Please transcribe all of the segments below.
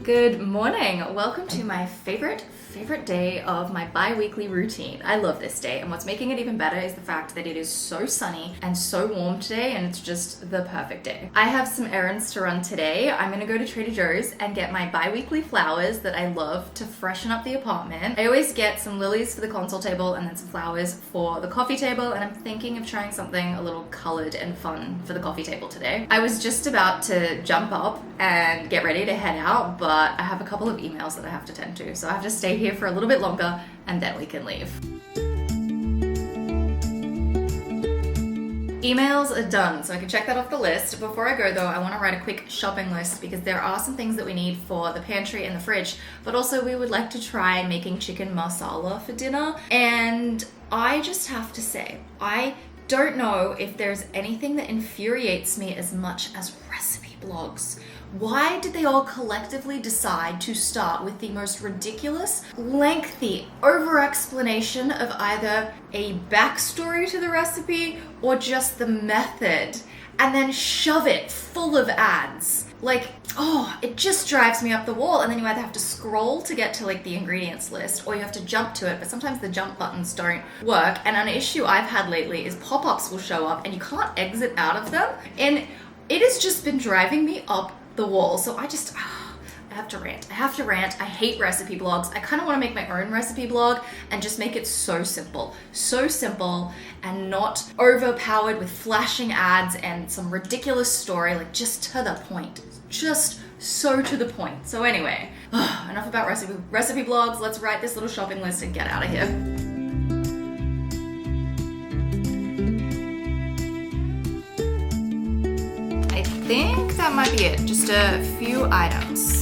Good morning. Welcome to my favorite day of my bi-weekly routine. I love this day, and what's making it even better is the fact that it is so sunny and so warm today, and it's just the perfect day. I have some errands to run today. I'm gonna go to Trader Joe's and get my bi-weekly flowers that I love to freshen up the apartment. I always get some lilies for the console table and then some flowers for the coffee table, and I'm thinking of trying something a little colored and fun for the coffee table today. I was just about to jump up and get ready to head out, but I have a couple of emails that I have to tend to, so I have to stay here for a little bit longer and then we can leave. Emails are done, so I can check that off the list. Before I go though, I want to write a quick shopping list because there are some things that we need for the pantry and the fridge, but also we would like to try making chicken masala for dinner. And I just have to say, I don't know if there's anything that infuriates me as much as recipe blogs. Why did they all collectively decide to start with the most ridiculous, lengthy over-explanation of either a backstory to the recipe or just the method, and then shove it full of ads? Like, oh, it just drives me up the wall. And then you either have to scroll to get to like the ingredients list, or you have to jump to it, but sometimes the jump buttons don't work. And an issue I've had lately is pop-ups will show up and you can't exit out of them. And it has just been driving me up the wall. So I have to rant. I hate recipe blogs. I kind of want to make my own recipe blog and just make it so simple and not overpowered with flashing ads and some ridiculous story, like just to the point. Just so to the point. So anyway, enough about recipe blogs. Let's write this little shopping list and get out of here. I think that might be it. Just a few items.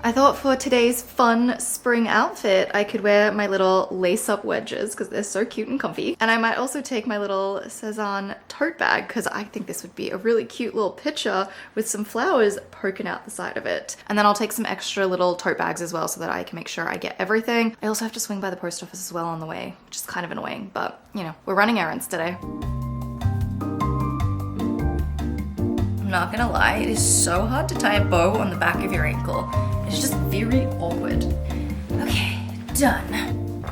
I thought for today's fun spring outfit, I could wear my little lace-up wedges because they're so cute and comfy. And I might also take my little Cezanne tote bag because I think this would be a really cute little picture with some flowers poking out the side of it. And then I'll take some extra little tote bags as well so that I can make sure I get everything. I also have to swing by the post office as well on the way, which is kind of annoying, but you know, we're running errands today. I'm not gonna lie, it is so hard to tie a bow on the back of your ankle. It's just very awkward. Okay, done.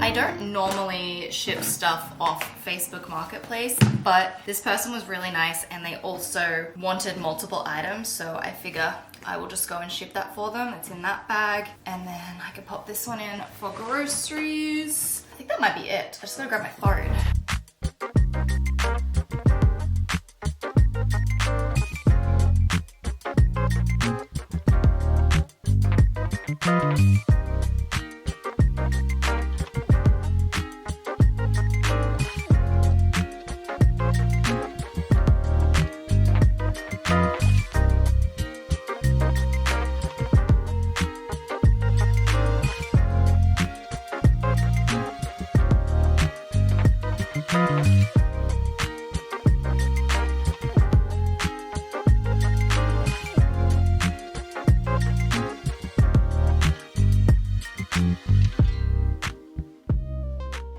I don't normally ship stuff off Facebook Marketplace, but this person was really nice and they also wanted multiple items, so I figure I will just go and ship that for them. It's in that bag, and then I can pop this one in for groceries. I think that might be it. I just gotta grab my phone.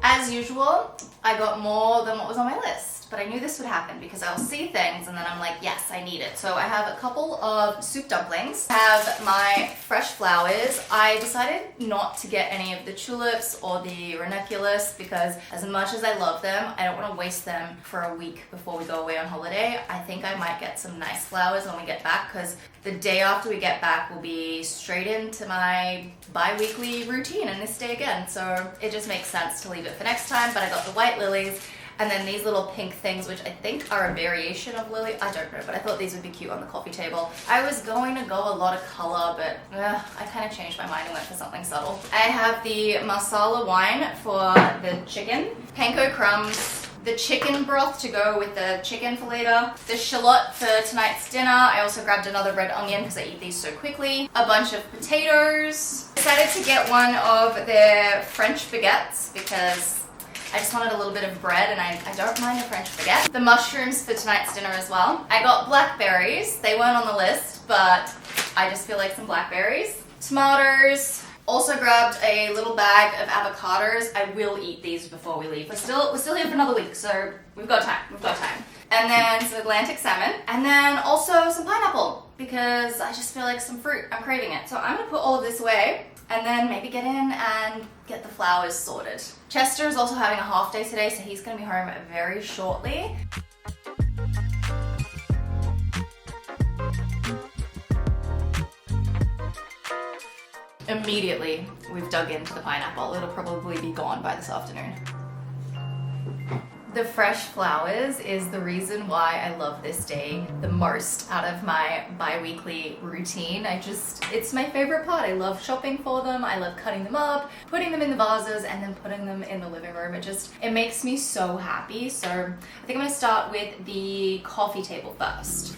As usual, I got more than what was on my list, but I knew this would happen because I'll see things and then I'm like, yes, I need it. So I have a couple of soup dumplings. I have my fresh flowers. I decided not to get any of the tulips or the ranunculus because as much as I love them, I don't want to waste them for a week before we go away on holiday. I think I might get some nice flowers when we get back because the day after we get back will be straight into my bi-weekly routine and this day again. So it just makes sense to leave it for next time, but I got the white lilies and then these little pink things, which I think are a variation of lily. I don't know, but I thought these would be cute on the coffee table. I was going to go a lot of color, but I kind of changed my mind and went for something subtle. I have the masala wine for the chicken, panko crumbs, the chicken broth to go with the chicken for later, the shallot for tonight's dinner. I also grabbed another red onion because I eat these so quickly, a bunch of potatoes. Decided to get one of their French baguettes because I just wanted a little bit of bread and I don't mind a French baguette. The mushrooms for tonight's dinner as well. I got blackberries. They weren't on the list, but I just feel like some blackberries. Tomatoes, Also grabbed a little bag of avocados. I will eat these before we leave. We're still here for another week, so we've got time. And then some Atlantic salmon, and then also some pineapple, because I just feel like some fruit. I'm craving it. So I'm gonna put all of this away and then maybe get in and get the flowers sorted. Chester is also having a half day today, so he's gonna be home very shortly. Immediately, we've dug into the pineapple. It'll probably be gone by this afternoon. The fresh flowers is the reason why I love this day the most out of my bi-weekly routine. It's my favorite part. I love shopping for them. I love cutting them up, putting them in the vases, and then putting them in the living room. It makes me so happy. So I think I'm gonna start with the coffee table first.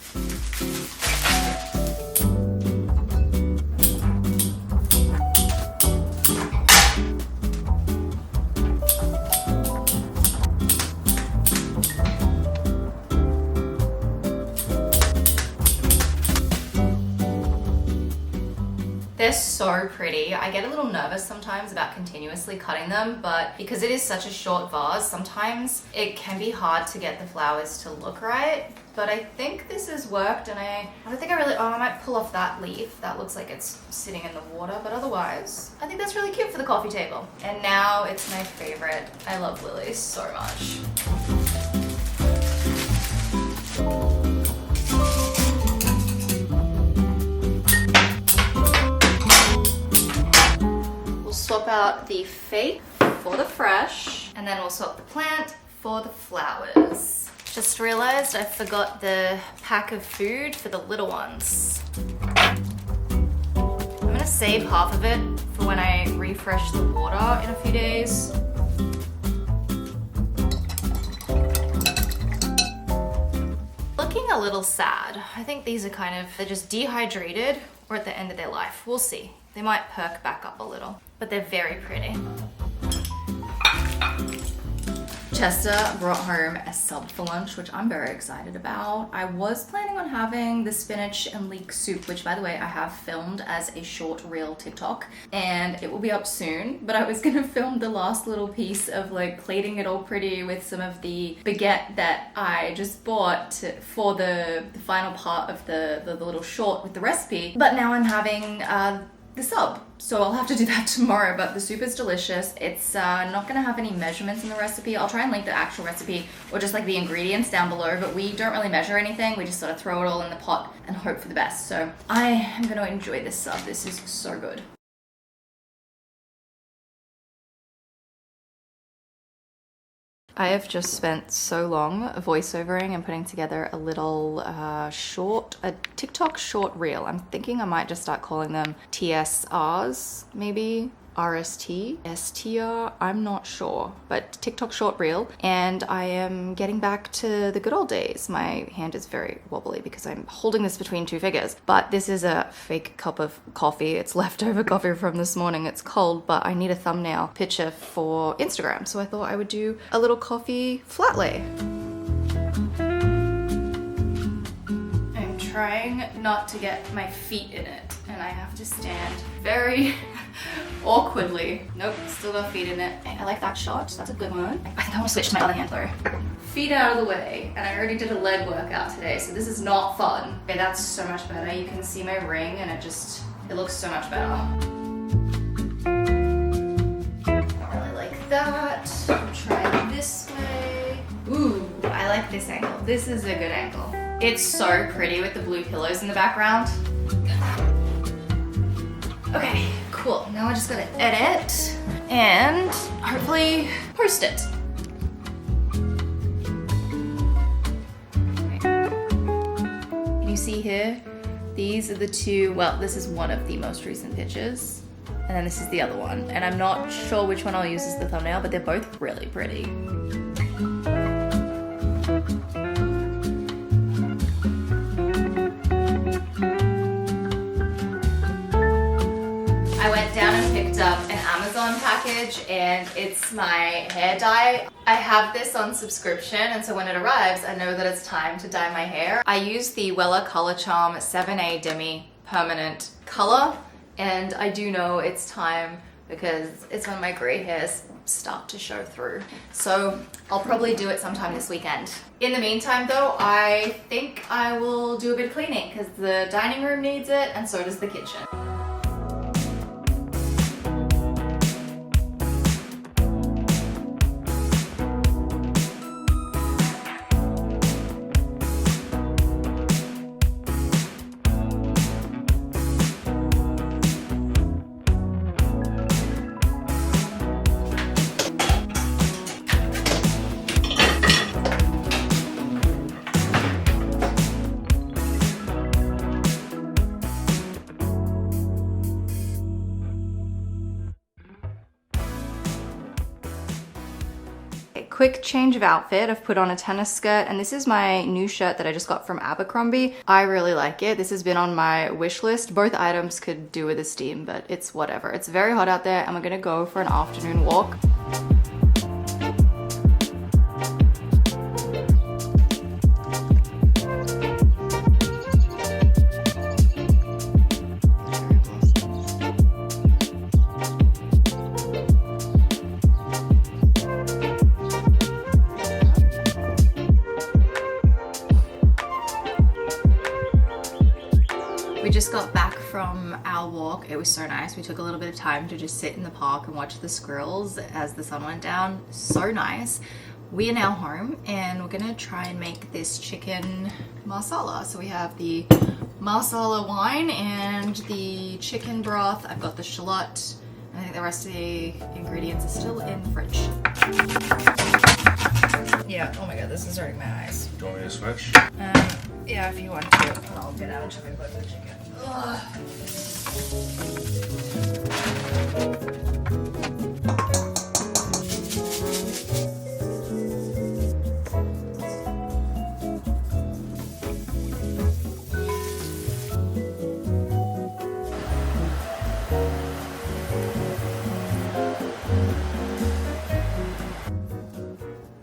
They're so pretty. I get a little nervous sometimes about continuously cutting them, but because it is such a short vase, sometimes it can be hard to get the flowers to look right. But I think this has worked, and I don't think I might pull off that leaf. That looks like it's sitting in the water, but otherwise, I think that's really cute for the coffee table. And now it's my favorite. I love lilies so much. Swap out the fake for the fresh, and then we'll swap the plant for the flowers. Just realized I forgot the pack of food for the little ones. I'm gonna save half of it for when I refresh the water in a few days. Looking a little sad. I think these are they're just dehydrated or at the end of their life. We'll see. They might perk back up a little, but they're very pretty. Chester brought home a sub for lunch, which I'm very excited about. I was planning on having the spinach and leek soup, which by the way, I have filmed as a short reel TikTok, and it will be up soon, but I was gonna film the last little piece of plating it all pretty with some of the baguette that I just bought for the final part of the little short with the recipe, but now I'm having the sub. So I'll have to do that tomorrow, but the soup is delicious. It's not gonna have any measurements in the recipe. I'll try and link the actual recipe or just the ingredients down below, but we don't really measure anything. We just sort of throw it all in the pot and hope for the best. So I am gonna enjoy this sub. This is so good. I have just spent so long voiceovering and putting together a little a TikTok short reel. I'm thinking I might just start calling them TSRs, maybe. RST, STR, I'm not sure, but TikTok short reel, and I am getting back to the good old days. My hand is very wobbly because I'm holding this between two fingers, but this is a fake cup of coffee. It's leftover coffee from this morning. It's cold, but I need a thumbnail picture for Instagram, so I thought I would do a little coffee flat lay. I'm trying not to get my feet in it, and I have to stand very awkwardly. Nope, still got feet in it. I like that shot. That's a good one. I think I want to switch to my other hand though. Feet out of the way, and I already did a leg workout today, so this is not fun. Okay, that's so much better. You can see my ring, and it looks so much better. Don't really like that. I'll try this way. Ooh, I like this angle. This is a good angle. It's so pretty with the blue pillows in the background. Okay, cool. Now I just gotta edit and hopefully post it. Okay. Can you see here? These are the two, well, this is one of the most recent pictures, and then this is the other one. And I'm not sure which one I'll use as the thumbnail, but they're both really pretty. I went down and picked up an Amazon package, and it's my hair dye. I have this on subscription, and so when it arrives, I know that it's time to dye my hair. I use the Wella Color Charm 7A Demi Permanent Color, And I do know it's time because it's when my gray hairs start to show through. So I'll probably do it sometime this weekend. In the meantime though, I think I will do a bit of cleaning because the dining room needs it and so does the kitchen. Quick change of outfit. I've put on a tennis skirt and this is my new shirt that I just got from Abercrombie. I really like it. This has been on my wish list. Both items could do with a steam, but it's whatever. It's very hot out there and we're gonna go for an afternoon walk. We just got back from our walk. It was so nice. We took a little bit of time to just sit in the park and watch the squirrels as the sun went down. So nice. We are now home and we're gonna try and make this chicken marsala. So we have the marsala wine and the chicken broth. I've got the shallot. I think the rest of the ingredients are still in the fridge. Yeah, oh my god, this is hurting my eyes. Do you want me to switch? Yeah, if you want to. I'll get out until we put the chicken. Ugh.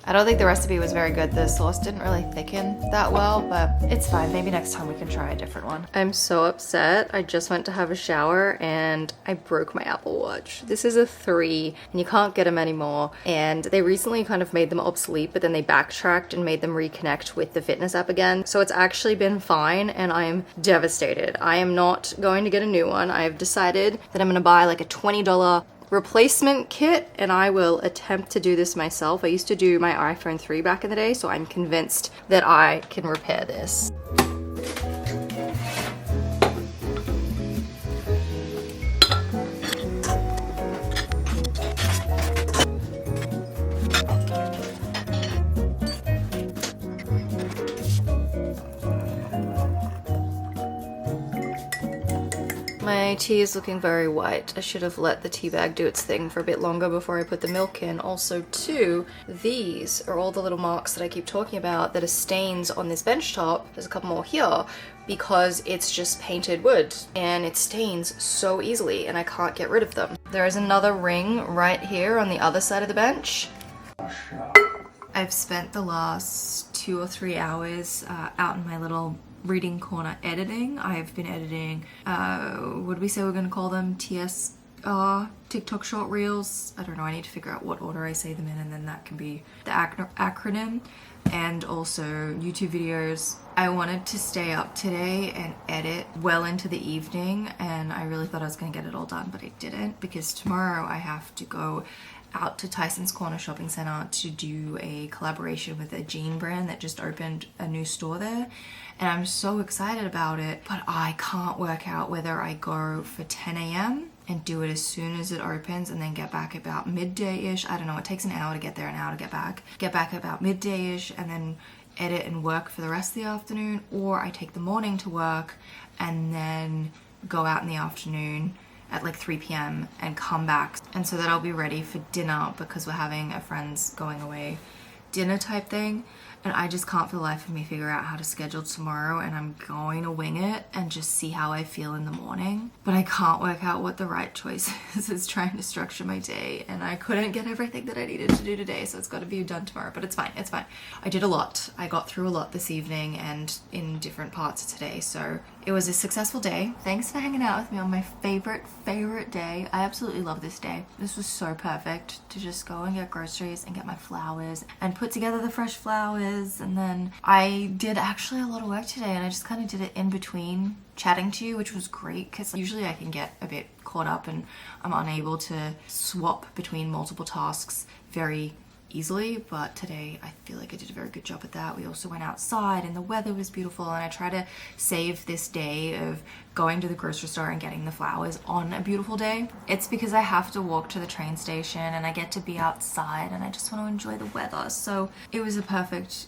I don't think the recipe was very good. The sauce didn't really thicken that well, but it's fine. Maybe next time we can try a different one. I'm so upset. I just went to have a shower and I broke my Apple Watch. This is a 3 and you can't get them anymore. And they recently kind of made them obsolete, but then they backtracked and made them reconnect with the fitness app again. So it's actually been fine and I am devastated. I am not going to get a new one. I have decided that I'm gonna buy like a $20 replacement kit and I will attempt to do this myself. I used to do my iPhone 3 back in the day, so I'm convinced that I can repair this. My tea is looking very white. I should have let the tea bag do its thing for a bit longer before I put the milk in. Also too, these are all the little marks that I keep talking about that are stains on this bench top. There's a couple more here because it's just painted wood and it stains so easily and I can't get rid of them. There is another ring right here on the other side of the bench. I've spent the last 2 or 3 hours out in my little reading corner editing. I've been editing, what do we say we're gonna call them? TikTok short reels. I don't know, I need to figure out what order I say them in and then that can be the acronym. And also YouTube videos. I wanted to stay up today and edit well into the evening and I really thought I was gonna get it all done, but I didn't because tomorrow I have to go out to Tyson's Corner Shopping Center to do a collaboration with a jean brand that just opened a new store there. And I'm so excited about it, but I can't work out whether I go for 10 a.m. and do it as soon as it opens and then get back about midday-ish. I don't know, it takes an hour to get there, an hour to get back. Get back about midday-ish and then edit and work for the rest of the afternoon, or I take the morning to work and then go out in the afternoon at like 3 p.m. and come back. And so that I'll be ready for dinner because we're having a friend's going away dinner type thing. and I just can't for the life of me figure out how to schedule tomorrow, and I'm going to wing it and just see how I feel in the morning. But I can't work out what the right choice is. It's trying to structure my day, and I couldn't get everything that I needed to do today, so it's got to be done tomorrow. But it's fine, it's fine. I did a lot. I got through a lot this evening and in different parts of today, so it was a successful day. Thanks for hanging out with me on my favorite day. I absolutely love this day. This was so perfect to just go and get groceries and get my flowers and put together the fresh flowers. And then I did actually a lot of work today, and I just kind of did it in between chatting to you, which was great because usually I can get a bit caught up and I'm unable to swap between multiple tasks very easily, but today I feel like I did a very good job at that. We also went outside and the weather was beautiful, and I try to save this day of going to the grocery store and getting the flowers on a beautiful day. It's because I have to walk to the train station and I get to be outside and I just want to enjoy the weather. So it was a perfect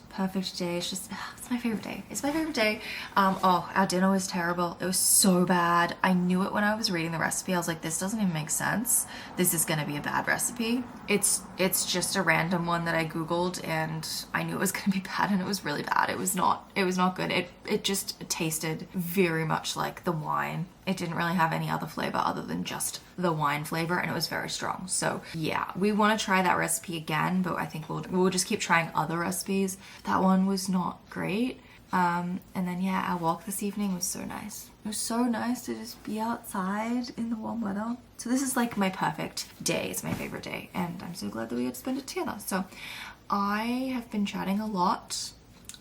day. It's just, it's my favorite day. It's my favorite day. Oh, our dinner was terrible. It was so bad. I knew it when I was reading the recipe. I was like, this doesn't even make sense. This is gonna be a bad recipe. It's just a random one that I Googled, and I knew it was gonna be bad, and it was really bad. It was not good. It just tasted very much like the wine. It didn't really have any other flavor other than just the wine flavor, and it was very strong. So yeah, we want to try that recipe again, but I think we'll just keep trying other recipes. That one was not great. And then yeah, our walk this evening was so nice. It was so nice to just be outside in the warm weather. So this is like my perfect day. It's my favorite day, and I'm so glad that we had to spend it together. So I have been chatting a lot.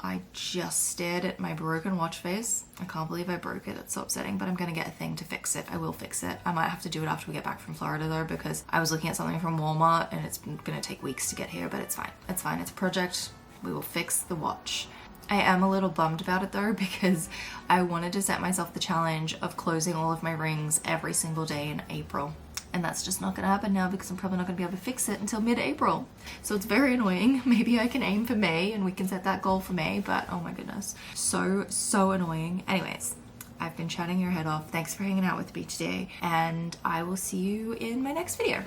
I just stared at my broken watch face. I can't believe I broke it. It's so upsetting, but I'm gonna get a thing to fix it. I will fix it. I might have to do it after we get back from Florida though, because I was looking at something from Walmart and it's gonna take weeks to get here, but it's fine. It's fine. It's a project. We will fix the watch. I am a little bummed about it though, because I wanted to set myself the challenge of closing all of my rings every single day in April. And that's just not gonna happen now because I'm probably not gonna be able to fix it until mid-April. So it's very annoying. Maybe I can aim for May and we can set that goal for May, but oh my goodness. So annoying. Anyways, I've been chatting your head off. Thanks for hanging out with me today, and I will see you in my next video.